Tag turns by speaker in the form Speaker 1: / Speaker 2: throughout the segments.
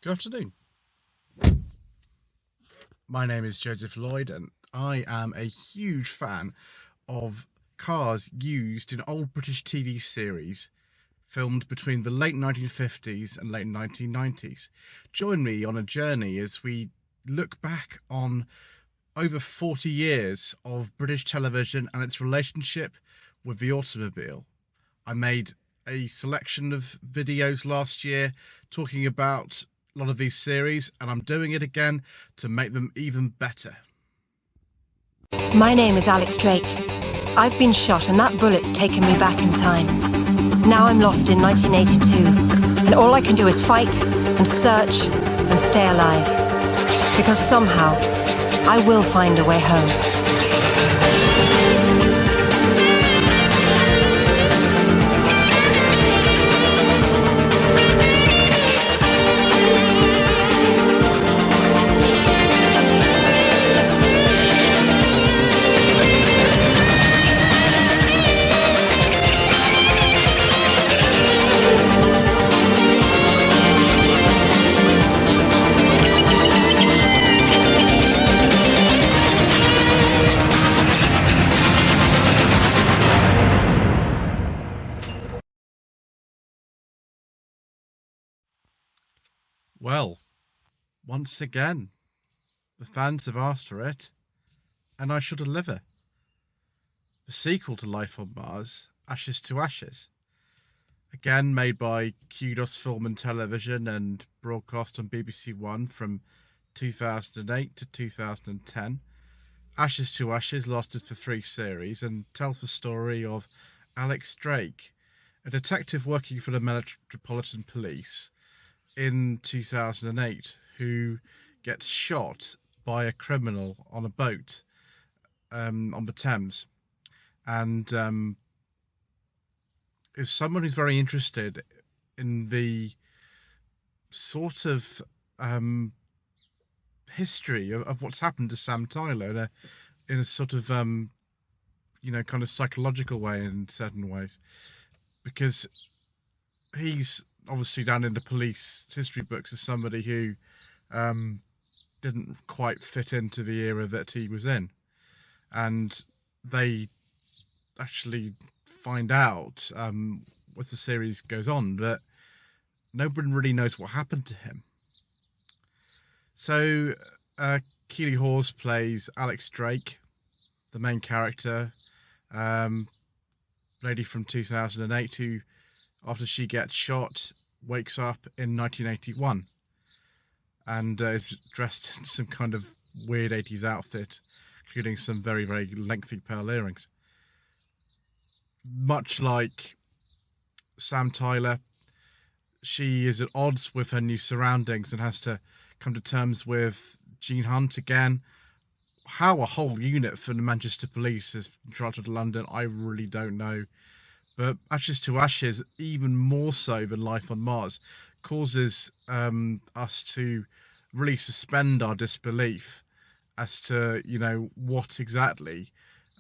Speaker 1: Good afternoon. My name is Joseph Lloyd, and I am a huge fan of cars used in old British TV series filmed between the late 1950s and late 1990s. Join me on a journey as we look back on over 40 years of British television and its relationship with the automobile. I made a selection of videos last year talking about a lot of these series, and I'm doing it again to make them even better.
Speaker 2: My name is Alex Drake. I've been shot and that bullet's taken me back in time. Now I'm lost in 1982, and all I can do is fight and search and stay alive. Because somehow, I will find a way home.
Speaker 1: Well, once again, the fans have asked for it, and I shall deliver. The sequel to Life on Mars, Ashes to Ashes, again made by Kudos Film and Television and broadcast on BBC One from 2008 to 2010. Ashes to Ashes lasted for 3 series and tells the story of Alex Drake, a detective working for the Metropolitan Police in 2008, who gets shot by a criminal on a boat on the Thames, and is someone who's very interested in the sort of history of what's happened to Sam Tyler in a sort of kind of psychological way in certain ways, because he's obviously down in the police history books as somebody who didn't quite fit into the era that he was in. And they actually find out as the series goes on that nobody really knows what happened to him. So Keeley Hawes plays Alex Drake, the main character, lady from 2008 who, after she gets shot, wakes up in 1981 and is dressed in some kind of weird 80s outfit, including some very, very lengthy pearl earrings. Much like Sam Tyler, she is at odds with her new surroundings and has to come to terms with Gene Hunt again. How a whole unit for the Manchester Police is transferred to London, I really don't know. But Ashes to Ashes, even more so than Life on Mars, causes us to really suspend our disbelief as to, what exactly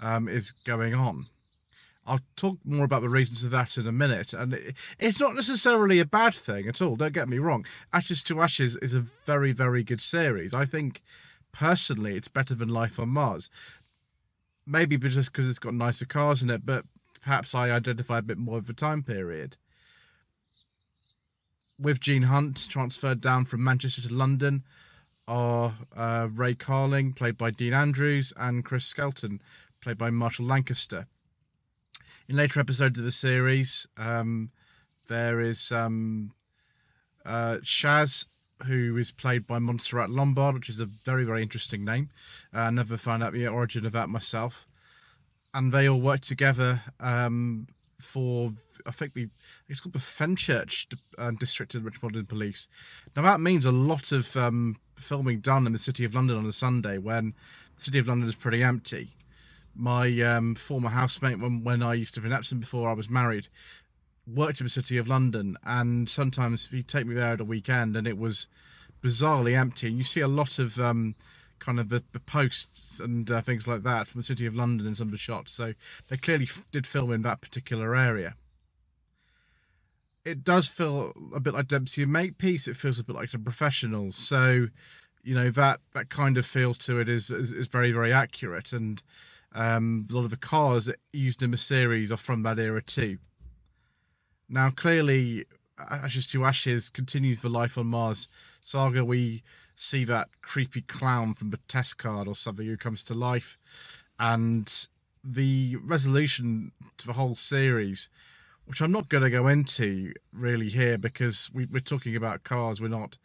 Speaker 1: is going on. I'll talk more about the reasons of that in a minute, and it's not necessarily a bad thing at all, don't get me wrong. Ashes to Ashes is a very, very good series. I think, personally, it's better than Life on Mars. Maybe just because it's got nicer cars in it, but perhaps I identify a bit more of the time period. With Gene Hunt transferred down from Manchester to London are Ray Carling, played by Dean Andrews, and Chris Skelton, played by Marshall Lancaster. In later episodes of the series, there is Shaz, who is played by Montserrat Lombard, which is a very, very interesting name. Never found out the origin of that myself. And they all work together for, I think it's called the Fenchurch District of the Metropolitan Police. Now that means a lot of filming done in the City of London on a Sunday when the City of London is pretty empty. My former housemate, when I used to live in Epsom before I was married, worked in the City of London, and sometimes he'd take me there at a weekend and it was bizarrely empty. And you see a lot of kind of the posts and things like that from the City of London in some of the shots. So they clearly did film in that particular area. it does feel a bit like Dempsey and Makepeace. It feels a bit like The Professionals. So, that kind of feel to it is very, very accurate. And a lot of the cars used in the series are from that era too. Now, clearly, Ashes to Ashes continues the Life on Mars saga. We see that creepy clown from the test card or something who comes to life. And the resolution to the whole series, which I'm not going to go into really here because we're talking about cars. We're not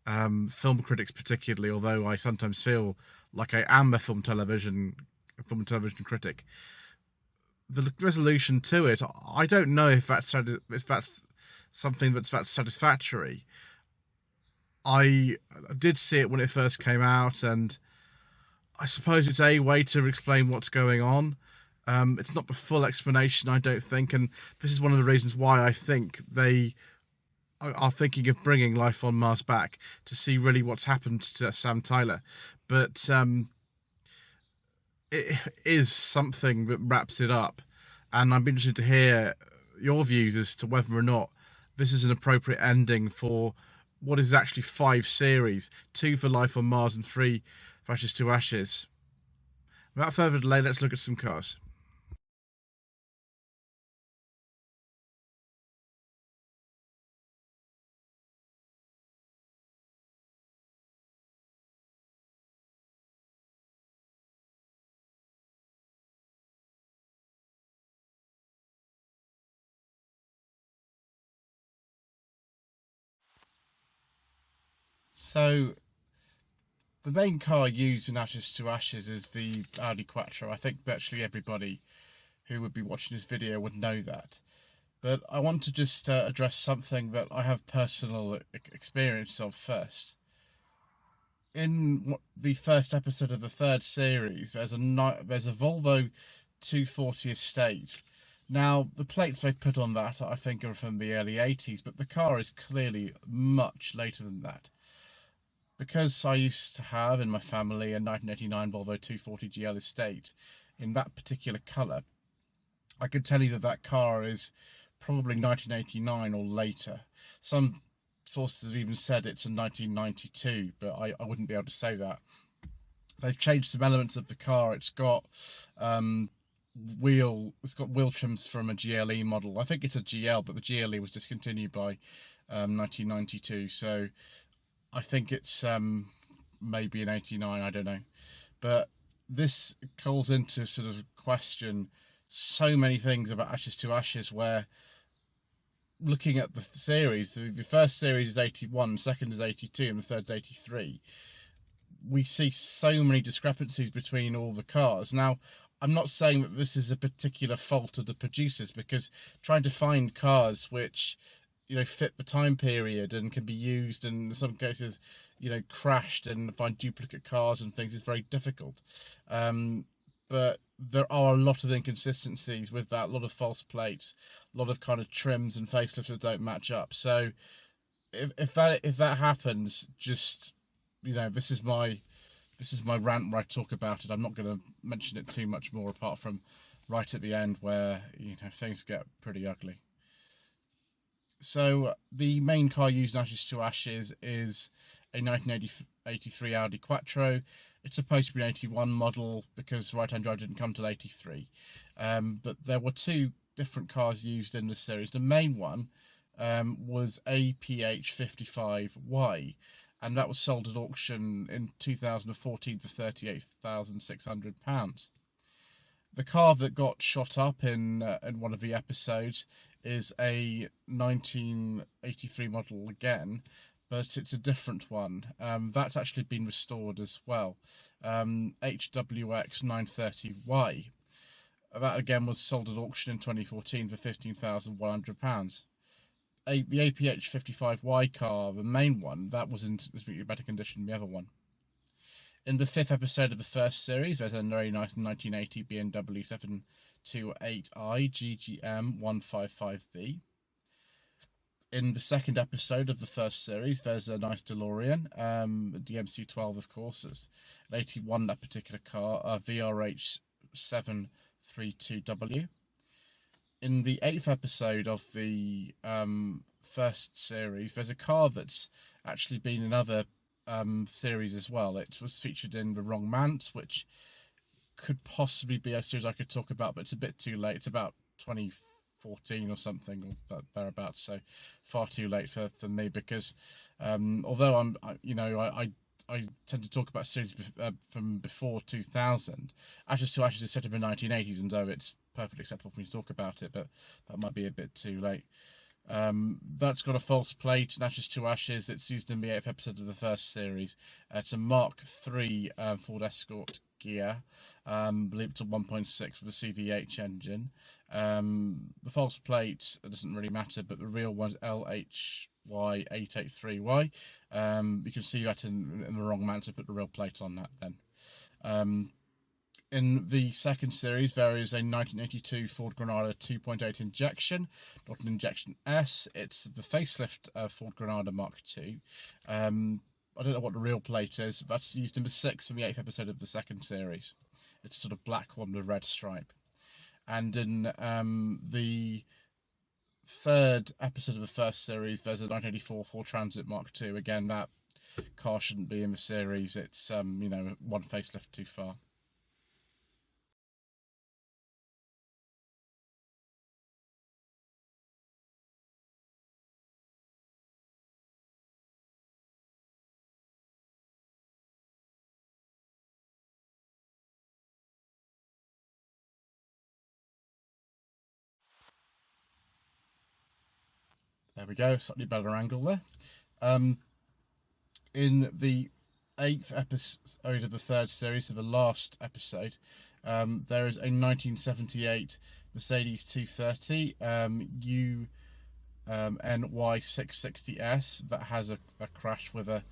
Speaker 1: film critics particularly, although I sometimes feel like I am a film and television critic. The resolution to it, I don't know if that's something that's satisfactory. I did see it when it first came out, and I suppose it's a way to explain what's going on. It's not the full explanation, I don't think, and this is one of the reasons why I think they are thinking of bringing Life on Mars back, to see really what's happened to Sam Tyler. But it is something that wraps it up, and I'm interested to hear your views as to whether or not this is an appropriate ending for what is actually 5 series, 2 for Life on Mars and 3 for Ashes to Ashes. Without further delay, let's look at some cars. So, the main car used in Ashes to Ashes is the Audi Quattro. I think virtually everybody who would be watching this video would know that. But I want to just address something that I have personal experience of first. In the first episode of the 3rd series, there's a Volvo 240 Estate. Now, the plates they've put on that, I think, are from the early 80s, but the car is clearly much later than that. Because I used to have in my family a 1989 Volvo 240 GL Estate in that particular colour, I can tell you that car is probably 1989 or later. Some sources have even said it's a 1992, but I wouldn't be able to say that. They've changed some elements of the car. It's got wheel trims from a GLE model. I think it's a GL, but the GLE was discontinued by 1992, so I think it's maybe an 89, I don't know. But this calls into sort of question so many things about Ashes to Ashes, where looking at the series, the first series is 81, the second is 82, and the third's 83. We see so many discrepancies between all the cars. Now, I'm not saying that this is a particular fault of the producers, because trying to find cars which fit the time period and can be used, and in some cases crashed, and find duplicate cars and things is very difficult. But there are a lot of inconsistencies with that, a lot of false plates, a lot of kind of trims and facelifts that don't match up. So if that happens, just this is my rant where I talk about it. I'm not going to mention it too much more, apart from right at the end where things get pretty ugly. So the main car used in Ashes to Ashes is a 1983 Audi Quattro. It's supposed to be an 81 model because right-hand drive didn't come till 83. But there were 2 different cars used in this series. The main one was APH55Y, and that was sold at auction in 2014 for £38,600. The car that got shot up in one of the episodes is a 1983 model again, but it's a different one. That's actually been restored as well. HWX 930Y. That again was sold at auction in 2014 for £15,100. The APH 55Y car, the main one, that was in better condition than the other one. In the 5th episode of the first series, there's a very nice 1980 BMW 728i GGM 155V. In the 2nd episode of the first series, there's a nice DeLorean, a DMC-12, of course. It's an 81, that particular car, a VRH 732W. In the 8th episode of the first series, there's a car that's actually been in other series as well. It was featured in The Wrong Manse, which could possibly be a series I could talk about, but it's a bit too late. It's about 2014 or something, or thereabouts, so far too late for me, because although I tend to talk about series from before 2000. Ashes to Ashes is set up in the 1980s, and though it's perfectly acceptable for me to talk about it, but that might be a bit too late. That's got a false plate, Ashes to Ashes. It's used in the 8th episode of the first series. It's a Mark III Ford Escort gear, believed to 1.6 with a CVH engine. The false plate doesn't really matter, but the real one's LHY883Y. You can see that in The Wrong Manse. I put the real plate on that then. In the second series, there is a 1982 Ford Granada 2.8 injection, not an Injection S. It's the facelift Ford Granada Mark II. I don't know what the real plate is. That's used number 6 from the 8th episode of the second series. It's a sort of black one with a red stripe. And in the third episode of the first series, there's a 1984 Ford Transit Mark II. Again, that car shouldn't be in the series. It's one facelift too far. There we go, slightly better angle there. In the 8th episode of the third series, so the last episode, there is a 1978 Mercedes 230 UNY660S that has a crash with a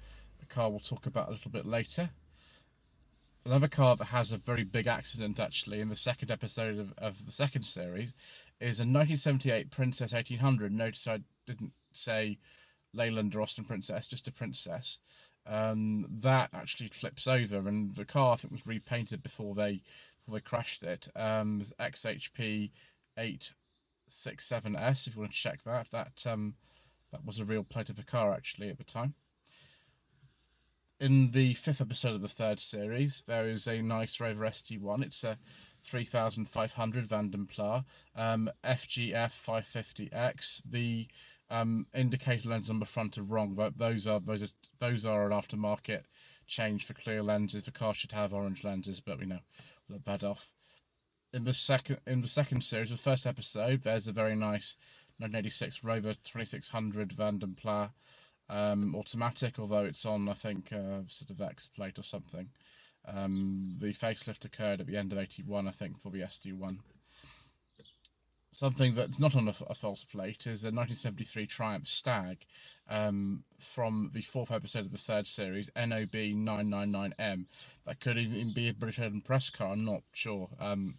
Speaker 1: car we'll talk about a little bit later. Another car that has a very big accident, actually, in the second episode of the second series, is a 1978 Princess 1800. Notice I didn't say Leyland or Austin Princess, just a Princess. That actually flips over, and the car, I think, was repainted before they crashed it. XHP 867S, if you want to check that. That was a real plate of the car, actually, at the time. In the 5th episode of the third series, there is a nice Rover ST1. It's a 3500 Vanden Plas, FGF 550X. The indicator lenses on the front are wrong, but those are an aftermarket change for clear lenses. The car should have orange lenses, but we'll let that off. In the second series, the first episode, there's a very nice 1986 Rover 2600 Vanden Plas. Automatic, although it's on, I think, sort of X plate or something. The facelift occurred at the end of 81, I think, for the SD1. Something that's not on a false plate is a 1973 Triumph Stag from the 4th episode of the third series, NOB 999M. That could even be a British Head and Press car, I'm not sure.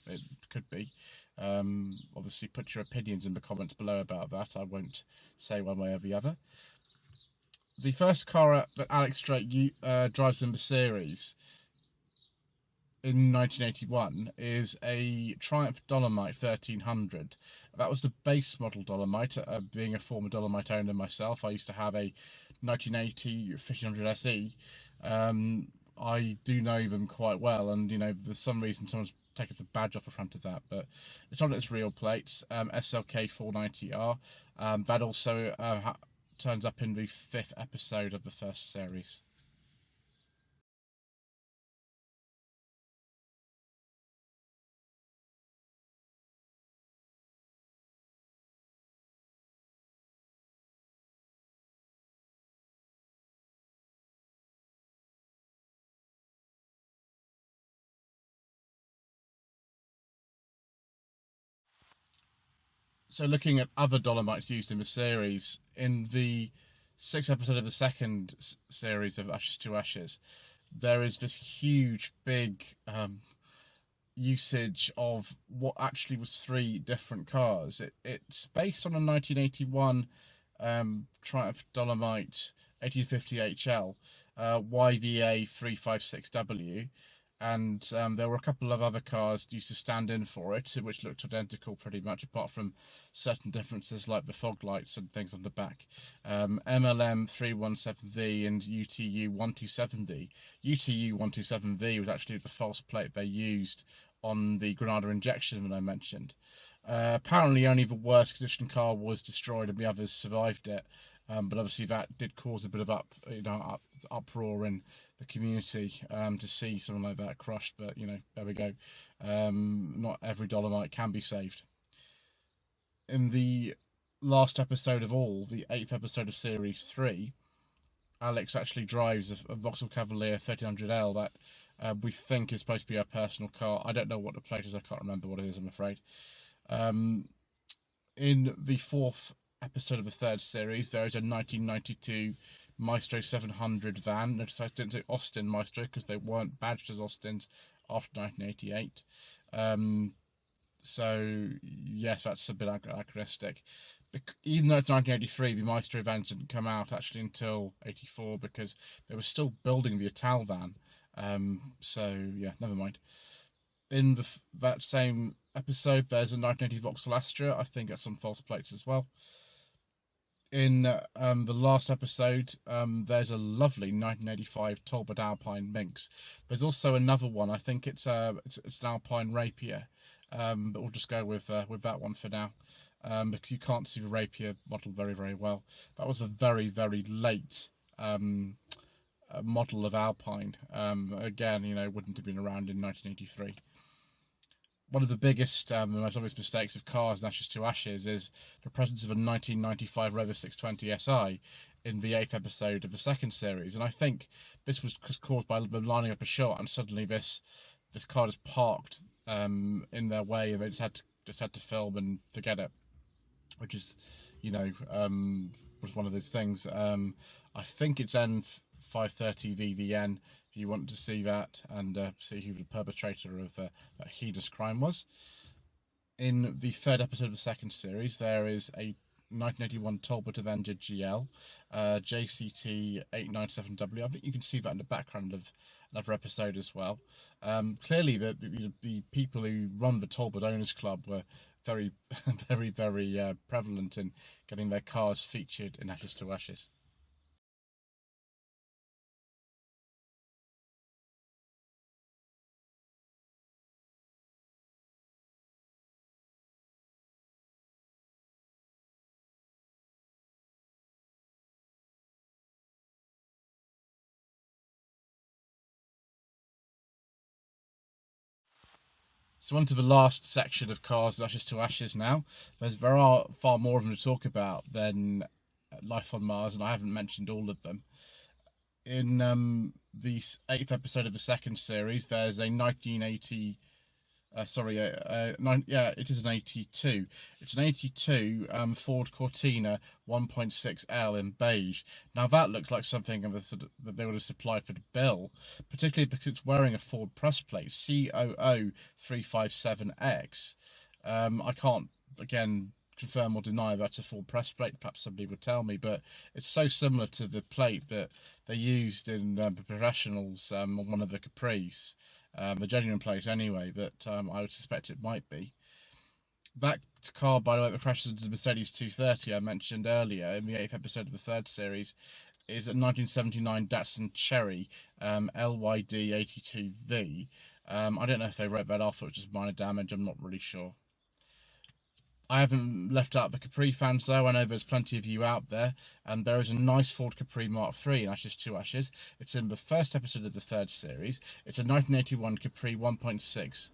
Speaker 1: It could be. Obviously, put your opinions in the comments below about that. I won't say one way or the other. The first car that Alex Drake drives in the series in 1981 is a Triumph Dolomite 1300. That was the base model Dolomite. Being a former Dolomite owner myself, I used to have a 1980 1500 SE. I do know them quite well, and for some reason someone's taken the badge off the front of that, but it's on its real plates. SLK 490R. That also turns up in the 5th episode of the first series. So looking at other Dolomites used in the series, in the 6th episode of the second series of Ashes to Ashes, there is this huge, big usage of what actually was 3 different cars. It's based on a 1981 Triumph Dolomite 1850 HL YVA 356W. and there were a couple of other cars used to stand in for it, which looked identical pretty much, apart from certain differences like the fog lights and things on the back. MLM 317V and UTU 127V. UTU 127V was actually the false plate they used on the Granada injection that I mentioned. Apparently only the worst condition car was destroyed and the others survived it. But obviously that did cause a bit of uproar in the community to see something like that crushed. But there we go. Not every Dolomite can be saved. In the last episode of all, the 8th episode of Series 3, Alex actually drives a Vauxhall Cavalier 1300L that we think is supposed to be her personal car. I don't know what the plate is. I can't remember what it is, I'm afraid. In the 4th episode of the 3rd series, there is a 1992 Maestro 700 van. Notice I didn't say Austin Maestro because they weren't badged as Austins after 1988. So yes, that's a bit anachronistic. Even though it's 1983, the Maestro vans didn't come out actually until 84 because they were still building the Ital van. So yeah, never mind. In that same episode, there's a 1980 Vauxhall Astra. I think that's on false plates as well. In the last episode, there's a lovely 1985 Talbot Alpine Minx. There's also another one. I think it's an Alpine Rapier, but we'll just go with that one for now, because you can't see the Rapier model very, very well. That was a very, very late model of Alpine. Again, wouldn't have been around in 1983. One of the biggest and most obvious mistakes of Cars and Ashes to Ashes is the presence of a 1995 Rover 620 SI in the 8th episode of the 2nd series, and I think this was caused by them lining up a shot, and suddenly this car is parked in their way, and they just had to film and forget it, which is was one of those things. I think it's N530 VVN if you want to see that and see who the perpetrator of that heinous crime was. In the 3rd episode of the 2nd series, there is a 1981 Talbot Avenger GL, JCT 897W. I think you can see that in the background of another episode as well. Clearly, the people who run the Talbot Owners Club were very, very, very prevalent in getting their cars featured in Ashes to Ashes. So on to the last section of Cars Ashes to Ashes now. There are far more of them to talk about than Life on Mars, and I haven't mentioned all of them. In the 8th episode of the 2nd series, there's a 1980... it is an 82. It's an 82 Ford Cortina 1.6L in beige. Now that looks like something that they would have supplied for the bill, particularly because it's wearing a Ford press plate, COO357X. I can't, again, confirm or deny that's a Ford press plate. Perhaps somebody would tell me, but it's so similar to the plate that they used in the professionals on one of the Caprice. The genuine plate anyway, that I would suspect it might be. That car, by the way, that crashes into the Mercedes 230 I mentioned earlier in the 8th episode of the 3rd series, is a 1979 Datsun Cherry LYD82V. I don't know if they wrote that off or it's just minor damage, I'm not really sure. I haven't left out the Capri fans though. I know there's plenty of you out there, and there is a nice Ford Capri Mark III in Ashes to Ashes. It's in the 1st episode of the 3rd series. It's a 1981 Capri 1.6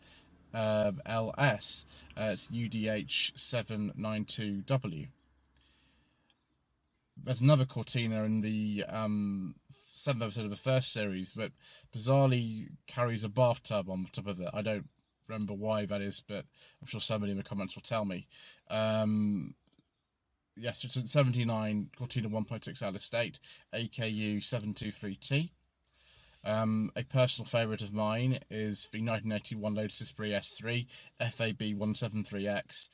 Speaker 1: LS. It's UDH792W. There's another Cortina in the 7th episode of the 1st series, but bizarrely carries a bathtub on the top of it. I don't remember why that is, but I'm sure somebody in the comments will tell me. Yes, it's a 79 Cortina 1.6L estate, AKU 723T. A personal favourite of mine is the 1981 Lotus Esprit S3 FAB173X,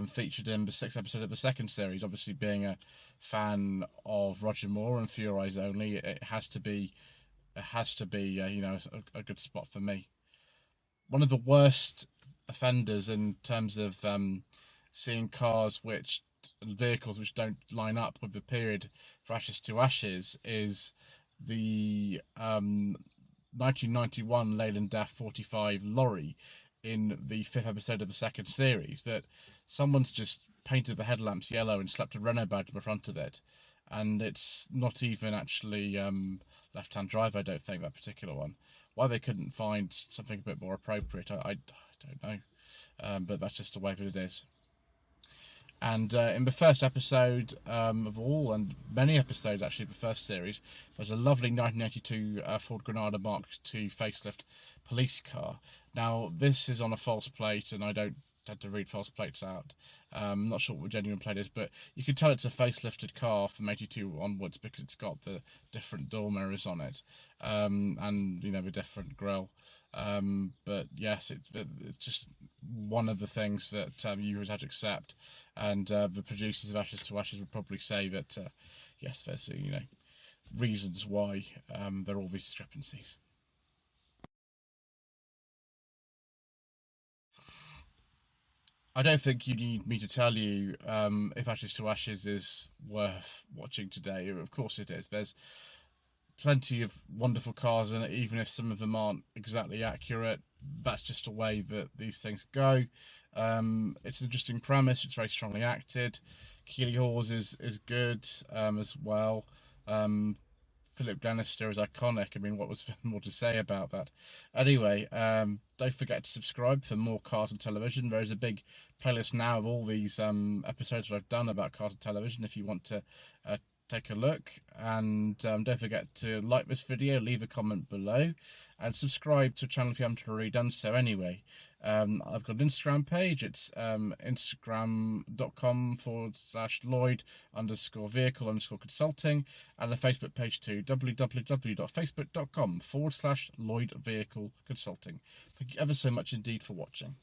Speaker 1: featured in the 6th episode of the 2nd series. Obviously, being a fan of Roger Moore and For Your Eyes Only, it has to be a good spot for me. one of the worst offenders in terms of seeing cars and vehicles which don't line up with the period for Ashes to Ashes is the 1991 Leyland DAF 45 lorry in the 5th episode of the 2nd series, that someone's just painted the headlamps yellow and slapped a Renault badge on the front of it, and it's not even actually left-hand drive, I don't think, that particular one. Why they couldn't find something a bit more appropriate, I don't know, but that's just the way that it is. And in the first episode of all, and many episodes actually of the first series, there's a lovely 1982 Ford Granada Mark II facelift police car. Now, this is on a false plate, and I don't tend to read false plates out. I'm not sure what the genuine plate is, but you can tell it's a facelifted car from 82 onwards because it's got the different door mirrors on it, and, you know, the different grille. But yes, it's just one of the things that you would have to accept, and the producers of Ashes to Ashes would probably say that yes, there's reasons why there are all these discrepancies. I don't think you need me to tell you if Ashes to Ashes is worth watching today. Of course it is. There's plenty of wonderful cars in it, even if some of them aren't exactly accurate. That's just the way that these things go. It's an interesting premise. It's very strongly acted. Keeley Hawes is good as well. Philip Glennister is iconic. I mean, what was more to say about that? Anyway, don't forget to subscribe for more Cars and Television. There is a big playlist now of all these episodes that I've done about Cars and Television if you want to take a look. And don't forget to like this video, leave a comment below, and subscribe to the channel if you haven't already done so anyway. I've got an Instagram page. It's instagram.com/Lloyd_vehicle_consulting, and a Facebook page too, www.facebook.com/Lloyd Vehicle Consulting. Thank you ever so much indeed for watching.